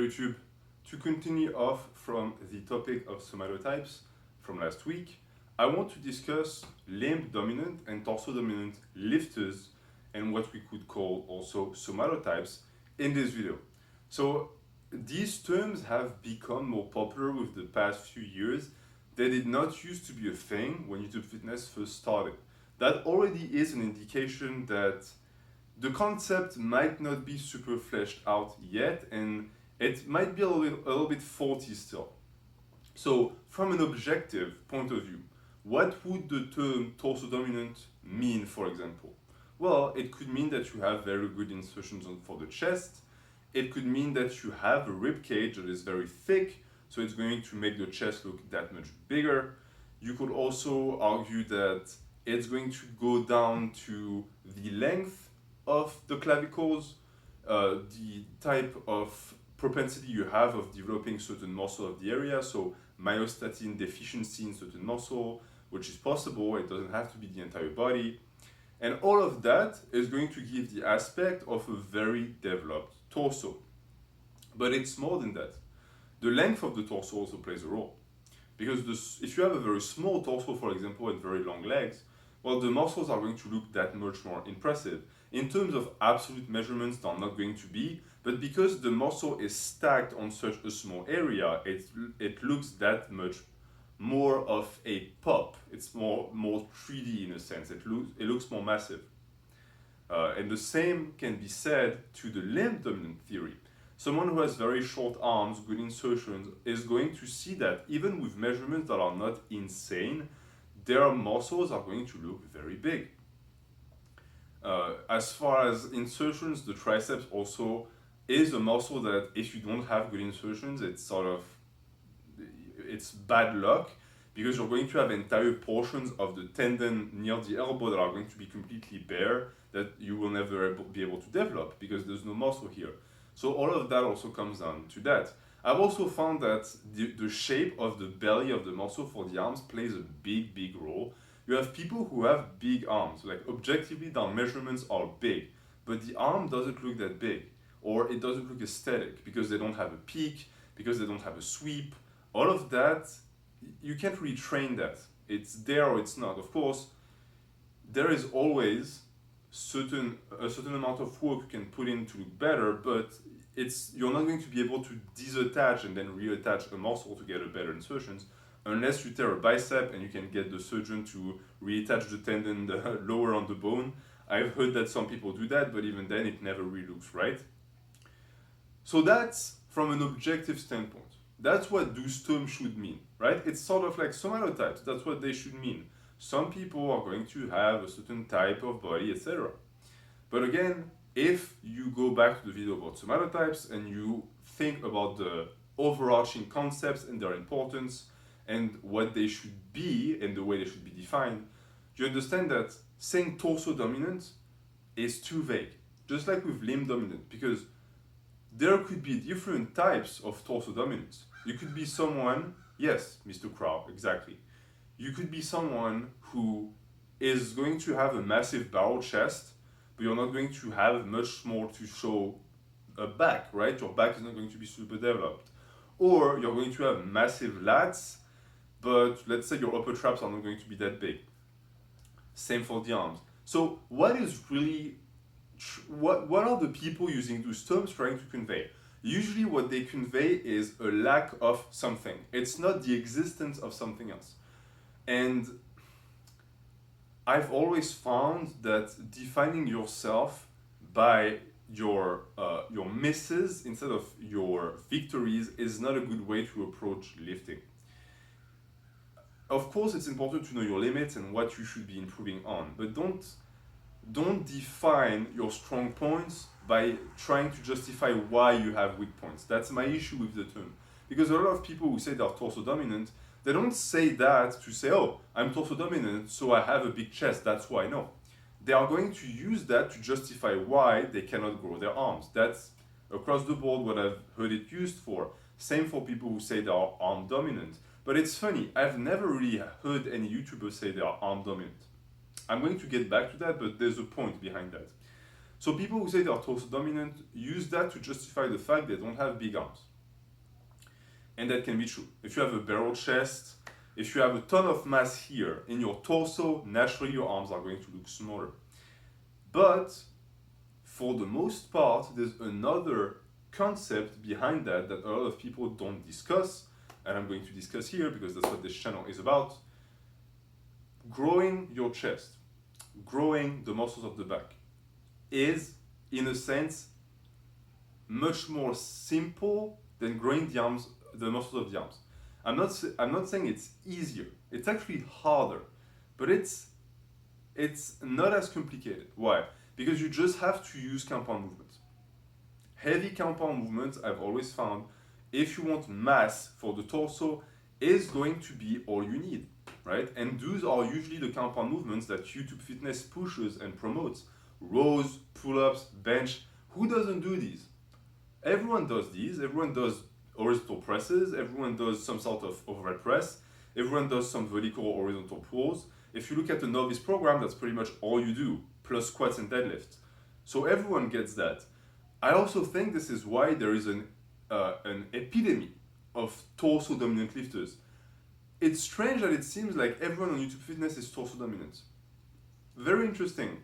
YouTube. To continue off from the topic of somatotypes from last week, I want to discuss limb dominant and torso dominant lifters and what we could call also somatotypes in this video. So these terms have become more popular with the past few years. They did not used to be a thing when YouTube Fitness first started. That already is an indication that the concept might not be super fleshed out yet, and it might be a little bit faulty still. So from an objective point of view, what would the term torso dominant mean, for example? Well, it could mean that you have very good insertions for the chest. It could mean that you have a rib cage that is very thick, so it's going to make the chest look that much bigger. You could also argue that it's going to go down to the length of the clavicles, the type of propensity you have of developing certain muscle of the area, so myostatin deficiency in certain muscle, which is possible, it doesn't have to be the entire body. And all of that is going to give the aspect of a very developed torso. But it's more than that. The length of the torso also plays a role. Because if you have a very small torso, for example, and very long legs, well, the muscles are going to look that much more impressive. In terms of absolute measurements, they're not going to be, but because the muscle is stacked on such a small area, it looks that much more of a pop. It's more 3D in a sense. It looks more massive. And the same can be said to the limb dominant theory. Someone who has very short arms, good insertions, is going to see that even with measurements that are not insane, their muscles are going to look very big. As far as insertions, the triceps also is a muscle that if you don't have good insertions, it's bad luck, because you're going to have entire portions of the tendon near the elbow that are going to be completely bare that you will never be able to develop because there's no muscle here. So all of that also comes down to that. I've also found that the shape of the belly of the muscle for the arms plays a big role. You have people who have big arms, like objectively their measurements are big, but the arm doesn't look that big, or it doesn't look aesthetic because they don't have a peak, because they don't have a sweep. All of that, you can't really train that. It's there or it's not. Of course, there is always a certain amount of work you can put in to look better, but you're not going to be able to disattach and then reattach a muscle to get a better insertions unless you tear a bicep and you can get the surgeon to reattach the tendon lower on the bone. I've heard that some people do that, but even then it never really looks right. So that's from an objective standpoint. That's what those terms should mean, right? It's sort of like somatotypes, that's what they should mean. Some people are going to have a certain type of body, etc. But again, if you go back to the video about somatotypes and you think about the overarching concepts and their importance and what they should be and the way they should be defined, you understand that saying torso dominant is too vague. Just like with limb dominant, because there could be different types of torso dominance. You could be someone, yes, Mr. Crow, exactly. You could be someone who is going to have a massive barrel chest, but you're not going to have much more to show a back, right? Your back is not going to be super developed. Or you're going to have massive lats, but let's say your upper traps are not going to be that big. Same for the arms. So what is really, what are the people using those terms trying to convey? Usually what they convey is a lack of something. It's not the existence of something else. And I've always found that defining yourself by your misses instead of your victories is not a good way to approach lifting. Of course, it's important to know your limits and what you should be improving on, but don't define your strong points by trying to justify why you have weak points. That's my issue with the term. Because a lot of people who say they're torso dominant, they don't say that to say, oh, I'm torso dominant, so I have a big chest, that's why. No. They are going to use that to justify why they cannot grow their arms. That's across the board what I've heard it used for. Same for people who say they are arm dominant. But it's funny, I've never really heard any YouTubers say they are arm dominant. I'm going to get back to that, but there's a point behind that. So people who say they are torso dominant use that to justify the fact they don't have big arms. And that can be true. If you have a barrel chest, if you have a ton of mass here in your torso, naturally your arms are going to look smaller. But for the most part, there's another concept behind that that a lot of people don't discuss, and I'm going to discuss here because that's what this channel is about. Growing your chest, growing the muscles of the back is, in a sense, much more simple than growing the arms, the muscles of the arms. I'm not saying it's easier. It's actually harder, but it's not as complicated. Why? Because you just have to use compound movements. Heavy compound movements, I've always found, if you want mass for the torso, is going to be all you need, right? And those are usually the compound movements that YouTube Fitness pushes and promotes. Rows, pull-ups, bench. Who doesn't do these? Everyone does these. Everyone does horizontal presses. Everyone does some sort of overhead press. Everyone does some vertical or horizontal pulls. If you look at the novice program, that's pretty much all you do, plus squats and deadlifts. So everyone gets that. I also think this is why there is an epidemic of torso dominant lifters. It's strange that it seems like everyone on YouTube Fitness is torso dominant. Very interesting.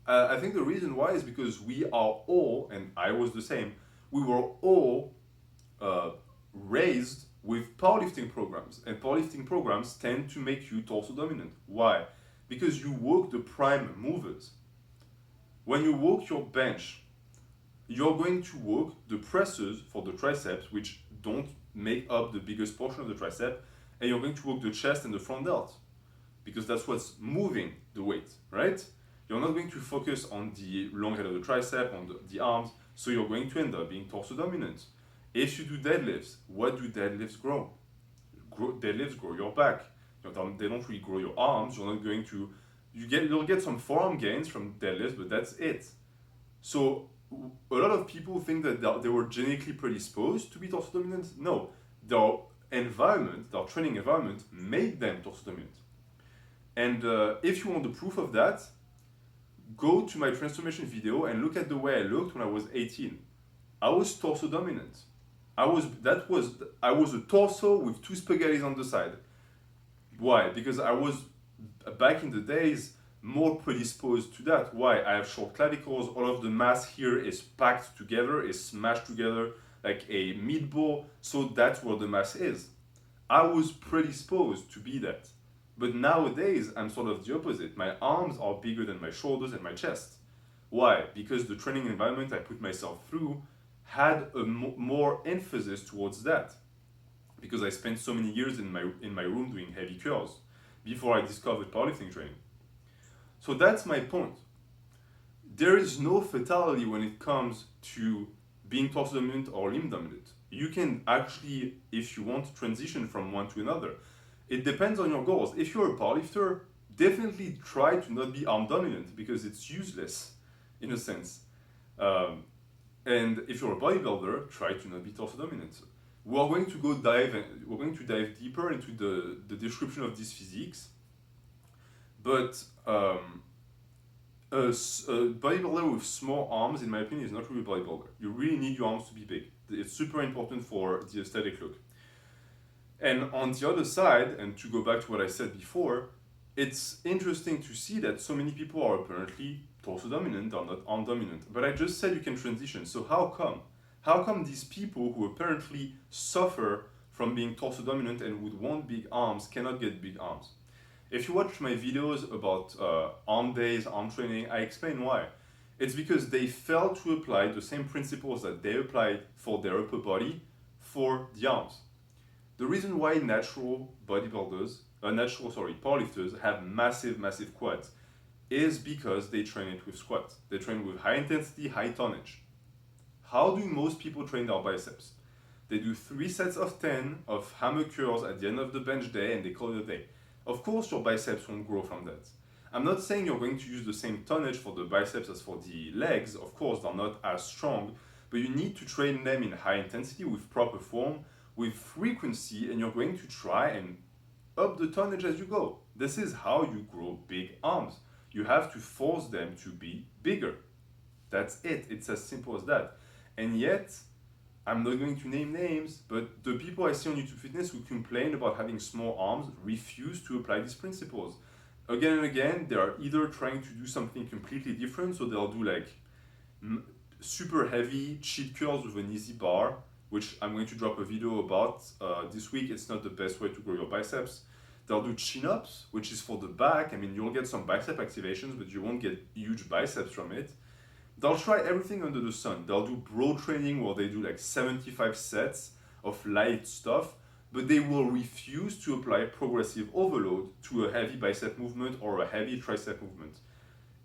I think the reason why is because we are all, and I was the same, we were all raised with powerlifting programs, and powerlifting programs tend to make you torso dominant. Why? Because you work the prime movers. When you work your bench, you're going to work the presses for the triceps, which don't make up the biggest portion of the tricep, and you're going to work the chest and the front delt, because that's what's moving the weight, right? You're not going to focus on the long head of the tricep, on the arms, so you're going to end up being torso dominant. If you do deadlifts, what do deadlifts grow? Deadlifts grow your back. They don't really grow your arms. You're not going to, you'll get some forearm gains from deadlifts, but that's it. So a lot of people think that they were genetically predisposed to be torso dominant. No, their environment, their training environment made them torso dominant. And if you want the proof of that, go to my transformation video and look at the way I looked when I was 18. I was torso dominant. I was a torso with two spaghettis on the side. Why? Because I was, back in the days, more predisposed to that. Why? I have short clavicles, all of the mass here is packed together, is smashed together like a meatball, so that's where the mass is. I was predisposed to be that. But nowadays, I'm sort of the opposite. My arms are bigger than my shoulders and my chest. Why? Because the training environment I put myself through had a more emphasis towards that. Because I spent so many years in my room doing heavy curls before I discovered powerlifting training. So that's my point. There is no fatality when it comes to being torso dominant or limb dominant. You can actually, if you want, transition from one to another. It depends on your goals. If you're a powerlifter, definitely try to not be arm dominant because it's useless in a sense. And if you're a bodybuilder, try to not be torso dominant. We're going to dive deeper into the description of these physiques. But a bodybuilder with small arms, in my opinion, is not really a bodybuilder. You really need your arms to be big. It's super important for the aesthetic look. And on the other side, and to go back to what I said before, it's interesting to see that so many people are apparently torso dominant or not arm dominant. But I just said you can transition. So how come? How come these people who apparently suffer from being torso dominant and would want big arms cannot get big arms? If you watch my videos about arm days, arm training, I explain why. It's because they failed to apply the same principles that they applied for their upper body for the arms. The reason why powerlifters have massive quads is because they train it with squats. They train with high intensity, high tonnage. How do most people train their biceps? They do 3 sets of 10 of hammer curls at the end of the bench day and they call it a day. Of course your biceps won't grow from that. I'm not saying you're going to use the same tonnage for the biceps as for the legs. Of course, they're not as strong, but you need to train them in high intensity with proper form, with frequency, and you're going to try and up the tonnage as you go. This is how you grow big arms. You have to force them to be bigger. That's it. It's as simple as that. And yet, I'm not going to name names, but the people I see on YouTube Fitness who complain about having small arms refuse to apply these principles. Again and again, they are either trying to do something completely different, so they'll do like super heavy cheat curls with an easy bar, which I'm going to drop a video about this week. It's not the best way to grow your biceps. They'll do chin-ups, which is for the back. I mean, you'll get some bicep activations, but you won't get huge biceps from it. They'll try everything under the sun. They'll do bro training where they do like 75 sets of light stuff, but they will refuse to apply progressive overload to a heavy bicep movement or a heavy tricep movement.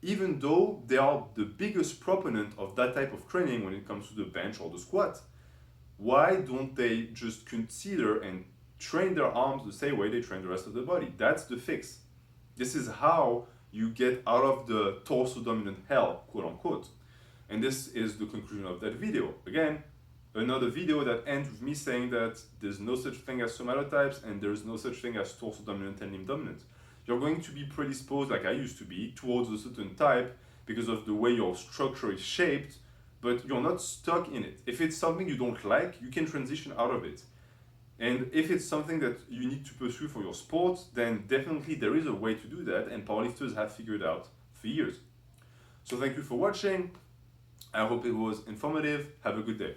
Even though they are the biggest proponent of that type of training when it comes to the bench or the squat. Why don't they just consider and train their arms the same way they train the rest of the body? That's the fix. This is how you get out of the torso dominant hell, quote unquote. And this is the conclusion of that video. Again, another video that ends with me saying that there's no such thing as somatotypes and there's no such thing as torso dominant and limb dominant. You're going to be predisposed, like I used to be, towards a certain type because of the way your structure is shaped, but you're not stuck in it. If it's something you don't like, you can transition out of it. And if it's something that you need to pursue for your sport, then definitely there is a way to do that, and powerlifters have figured out for years. So thank you for watching. I hope it was informative. Have a good day.